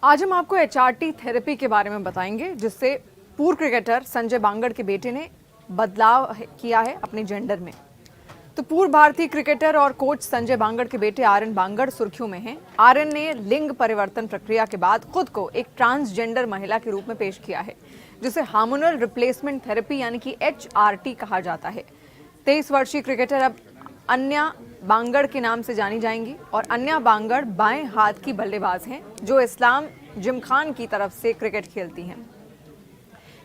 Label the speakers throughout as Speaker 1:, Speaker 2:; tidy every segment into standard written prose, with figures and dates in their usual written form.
Speaker 1: आज हम आपको एचआरटी थेरेपी के बारे में बताएंगे, जिससे पूर्व क्रिकेटर संजय बांगड़ के बेटे ने बदलाव किया है अपने जेंडर में। तो पूर्व भारतीय क्रिकेटर और कोच संजय बांगड़ के बेटे आर्यन बांगड़ सुर्खियों में हैं। आर्यन ने लिंग परिवर्तन प्रक्रिया के बाद खुद को एक ट्रांसजेंडर महिला के रूप में पेश किया है, जिसे हार्मोनल रिप्लेसमेंट थेरेपी यानी कि एचआरटी कहा जाता है। 23 वर्षीय क्रिकेटर अब अन्या बांगड़ के नाम से जानी जाएंगी और अन्या बांगड़ बाएं हाथ की बल्लेबाज हैं, जो इस्लाम जिमखान की तरफ से क्रिकेट खेलती हैं।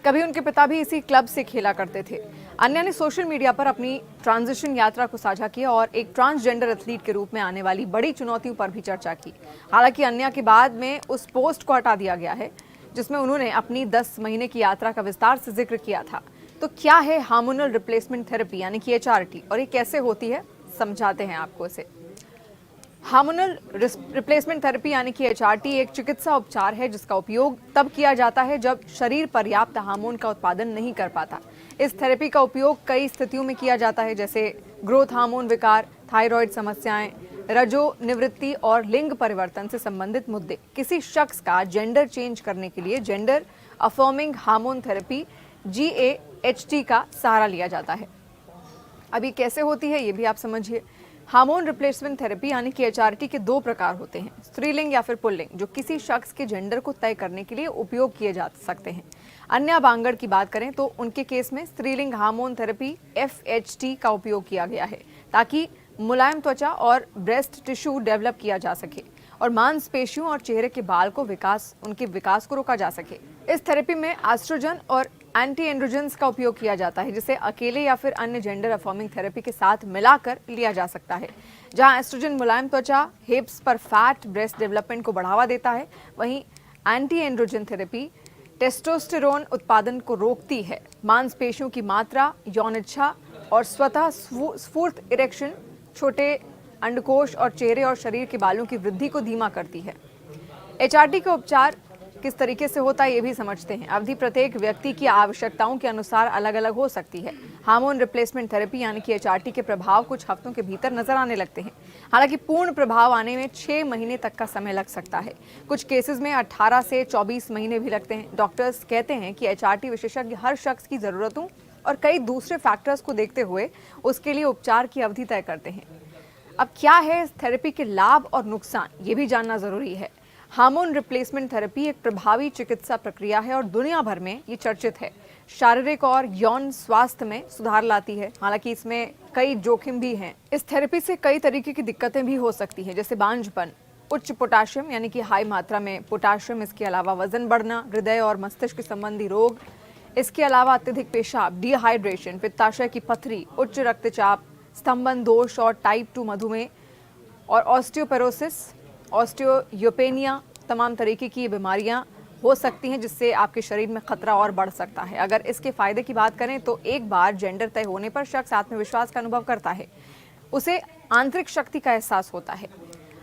Speaker 1: कभी उनके पिता भी इसी क्लब से खेला करते थे। अन्या ने सोशल मीडिया पर अपनी ट्रांजिशन यात्रा को साझा किया और एक ट्रांसजेंडर एथलीट के रूप में आने वाली बड़ी चुनौतियों पर भी चर्चा की। हालांकि अन्या के बाद में उस पोस्ट को हटा दिया गया है, जिसमें उन्होंने अपनी 10 महीने की यात्रा का विस्तार से जिक्र किया था। तो क्या है हार्मोनल रिप्लेसमेंट थेरेपी यानी कि एचआरटी और ये कैसे होती है, समझाते हैं आपको इसे। हार्मोनल रिप्लेसमेंट थेरेपी यानी कि एचआरटी एक चिकित्सा उपचार है जिसका उपयोग तब किया जाता है जब शरीर पर्याप्त हार्मोन का उत्पादन नहीं कर पाता। इस थेरेपी का उपयोग कई स्थितियों में किया जाता है, जैसे ग्रोथ हार्मोन विकार, थायराइड समस्याएं, रजो निवृत्ति और लिंग परिवर्तन से संबंधित मुद्दे। किसी शख्स का जेंडर चेंज करने के लिए gender affirming hormone therapy GAHT का सहारा लिया जाता है। अभी कैसे होती है ये भी आप समझिए। हार्मोन रिप्लेसमेंट थेरेपी यानी कि एचआरटी के 2 प्रकार होते हैं, स्त्रीलिंग या फिर पुल्लिंग, जो किसी शख्स के जेंडर को तय करने के लिए उपयोग किए जा सकते हैं। अन्या बांगड़ की बात करें तो उनके केस में स्त्रीलिंग हार्मोन थेरेपी FHT का उपयोग किया गया है, ताकि मुलायम त्वचा और ब्रेस्ट टिश्यू डेवलप किया जा सके और मांसपेशियों और चेहरे के बाल को उनके विकास को रोका जा सके। इस थेरेपी में एस्ट्रोजन और एंटी एंड्रोजन्स का उपयोग किया जाता है, जिसे अकेले या फिर अन्य जेंडर अफर्मिंग थेरेपी के साथ मिलाकर लिया जा सकता है। जहां एस्ट्रोजन मुलायम त्वचा, हिप्स पर फैट, ब्रेस्ट डेवलपमेंट को बढ़ावा देता है, वहीं एंटी एंड्रोजन थेरेपी टेस्टोस्टेरोन उत्पादन को रोकती है, मांसपेशियों की मात्रा, यौन इच्छा और स्वतः स्फूर्त इरेक्शन, छोटे अंडकोश और चेहरे और शरीर के बालों की वृद्धि को धीमा करती है। एचआरटी का उपचार किस तरीके से होता है ये भी समझते हैं। अवधि प्रत्येक व्यक्ति की आवश्यकताओं के अनुसार अलग अलग हो सकती है। हार्मोन रिप्लेसमेंट थेरेपी यानी कि एचआरटी के प्रभाव कुछ हफ्तों के भीतर नजर आने लगते हैं। हालांकि पूर्ण प्रभाव आने में 6 महीने तक का समय लग सकता है। कुछ केसेस में 18 से 24 महीने भी लगते हैं। डॉक्टर्स कहते हैं कि एचआरटी विशेषज्ञ हर शख्स की जरूरतों और कई दूसरे फैक्टर्स को देखते हुए उसके लिए उपचार की अवधि तय करते हैं। अब क्या है इस थेरेपी के लाभ और नुकसान, ये भी जानना जरूरी है। हार्मोन रिप्लेसमेंट थेरेपी एक प्रभावी चिकित्सा प्रक्रिया है और दुनिया भर में ये चर्चित है। शारीरिक और यौन स्वास्थ्य में सुधार लाती है। हालांकि इसमें कई जोखिम भी हैं। इस थेरेपी से कई तरीके की दिक्कतें भी हो सकती हैं, जैसे बांझपन, उच्च पोटाशियम यानी कि हाई मात्रा में पोटाशियम, इसके अलावा वजन बढ़ना, हृदय और मस्तिष्क संबंधी रोग, इसके अलावा अत्यधिक पेशाब, डिहाइड्रेशन, पित्ताशय की पथरी, उच्च रक्तचाप, स्तंभन दोष और टाइप 2 मधुमेह और ऑस्टियोपोरोसिस, ऑस्टियोपेनिया, तमाम तरीके की बीमारियां हो सकती हैं, जिससे आपके शरीर में खतरा और बढ़ सकता है। अगर इसके फायदे की बात करें तो एक बार जेंडर तय होने पर शख्स आत्मविश्वास का अनुभव करता है, उसे आंतरिक शक्ति का एहसास होता है।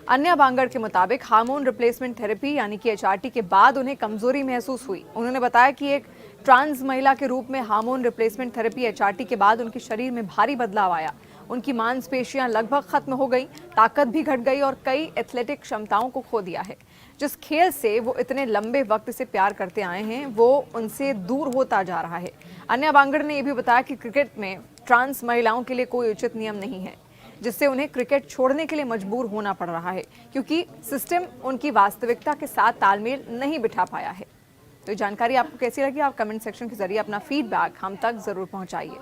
Speaker 1: अन्या बांगड़ के मुताबिक हार्मोन रिप्लेसमेंट थेरेपी यानी कि एचआरटी के बाद उन्हें कमजोरी महसूस हुई। उन्होंने बताया कि एक ट्रांस महिला के रूप में हार्मोन रिप्लेसमेंट थेरेपी एचआरटी के बाद उनके शरीर में भारी बदलाव आया। उनकी मांसपेशियां लगभग खत्म हो गई, ताकत भी घट गई और कई एथलेटिक क्षमताओं को खो दिया है। जिस खेल से वो इतने लंबे वक्त से प्यार करते आए हैं, वो उनसे दूर होता जा रहा है। अन्या बांगड़ ने यह भी बताया कि क्रिकेट में ट्रांस महिलाओं के लिए कोई उचित नियम नहीं है, जिससे उन्हें क्रिकेट छोड़ने के लिए मजबूर होना पड़ रहा है, क्योंकि सिस्टम उनकी वास्तविकता के साथ तालमेल नहीं बिठा पाया है। तो ये जानकारी आपको कैसी लगी, आप कमेंट सेक्शन के जरिए अपना फीडबैक हम तक जरूर पहुंचाइए।